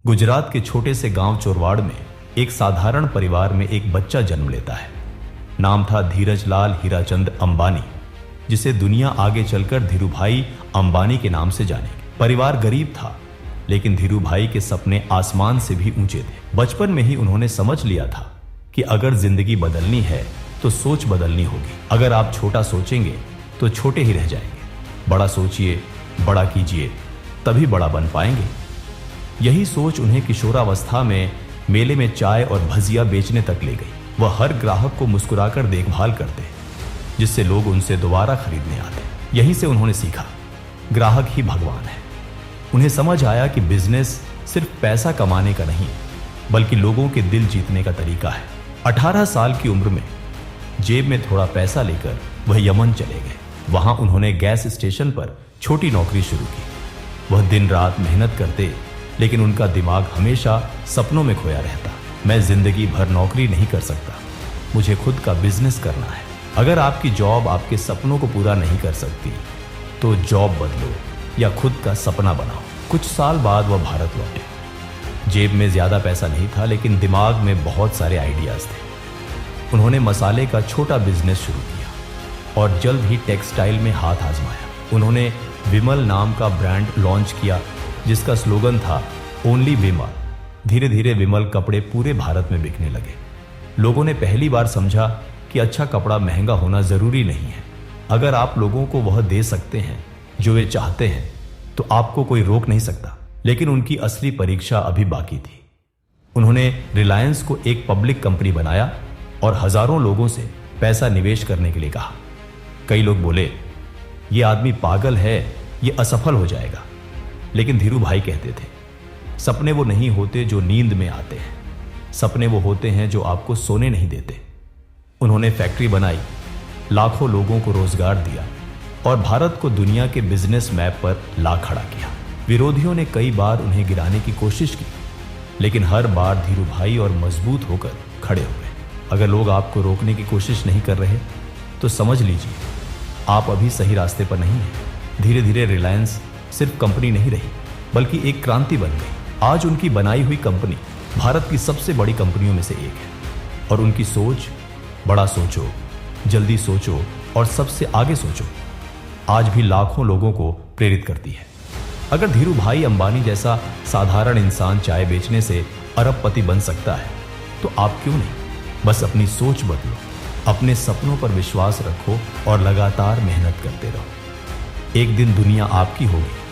गुजरात के छोटे से गांव चोरवाड़ में एक साधारण परिवार में एक बच्चा जन्म लेता है। नाम था धीरजलाल हीराचंद अंबानी, जिसे दुनिया आगे चलकर धीरूभाई अंबानी के नाम से जानेगी। परिवार गरीब था, लेकिन धीरूभाई के सपने आसमान से भी ऊंचे थे। बचपन में ही उन्होंने समझ लिया था कि अगर जिंदगी बदलनी है तो सोच बदलनी होगी। अगर आप छोटा सोचेंगे तो छोटे ही रह जाएंगे। बड़ा सोचिए, बड़ा कीजिए, तभी बड़ा बन पाएंगे। यही सोच उन्हें किशोरावस्था में मेले में चाय और भजिया बेचने तक ले गई। वह हर ग्राहक को मुस्कुराकर देखभाल करते, जिससे लोग उनसे दोबारा खरीदने आते। यहीं से उन्होंने सीखा, ग्राहक ही भगवान है। उन्हें समझ आया कि बिजनेस सिर्फ पैसा कमाने का नहीं, बल्कि लोगों के दिल जीतने का तरीका है। 18 साल की उम्र में जेब में थोड़ा पैसा लेकर वह यमन चले गए। वहां उन्होंने गैस स्टेशन पर छोटी नौकरी शुरू की। वह दिन रात मेहनत करते, लेकिन उनका दिमाग हमेशा सपनों में खोया रहता। मैं जिंदगी भर नौकरी नहीं कर सकता, मुझे खुद का बिजनेस करना है। अगर आपकी जॉब आपके सपनों को पूरा नहीं कर सकती, तो जॉब बदलो या खुद का सपना बनाओ। कुछ साल बाद वह भारत लौटे। जेब में ज्यादा पैसा नहीं था, लेकिन दिमाग में बहुत सारे आइडियाज थे। उन्होंने मसाले का छोटा बिजनेस शुरू किया और जल्द ही टेक्सटाइल में हाथ आजमाया। उन्होंने विमल नाम का ब्रांड लॉन्च किया, जिसका स्लोगन था ओनली विमल। धीरे धीरे विमल कपड़े पूरे भारत में बिकने लगे। लोगों ने पहली बार समझा कि अच्छा कपड़ा महंगा होना जरूरी नहीं है। अगर आप लोगों को वह दे सकते हैं जो वे चाहते हैं, तो आपको कोई रोक नहीं सकता। लेकिन उनकी असली परीक्षा अभी बाकी थी। उन्होंने रिलायंस को एक पब्लिक कंपनी बनाया और हजारों लोगों से पैसा निवेश करने के लिए कहा। कई लोग बोले, यह आदमी पागल है, यह असफल हो जाएगा। लेकिन धीरूभाई कहते थे, सपने वो नहीं होते जो नींद में आते हैं, सपने वो होते हैं जो आपको सोने नहीं देते। उन्होंने फैक्ट्री बनाई, लाखों लोगों को रोजगार दिया और भारत को दुनिया के बिजनेस मैप पर ला खड़ा किया। विरोधियों ने कई बार उन्हें गिराने की कोशिश की, लेकिन हर बार धीरूभाई और मजबूत होकर खड़े हो गए। अगर लोग आपको रोकने की कोशिश नहीं कर रहे, तो समझ लीजिए आप अभी सही रास्ते पर नहीं हैं। धीरे धीरे रिलायंस सिर्फ कंपनी नहीं रही, बल्कि एक क्रांति बन गई। आज उनकी बनाई हुई कंपनी भारत की सबसे बड़ी कंपनियों में से एक है। और उनकी सोच, बड़ा सोचो, जल्दी सोचो और सबसे आगे सोचो, आज भी लाखों लोगों को प्रेरित करती है। अगर धीरूभाई अंबानी जैसा साधारण इंसान चाय बेचने से अरबपति बन सकता है, तो आप क्यों नहीं? बस अपनी सोच बदलो, अपने सपनों पर विश्वास रखो और लगातार मेहनत करते रहो। एक दिन दुनिया आपकी होगी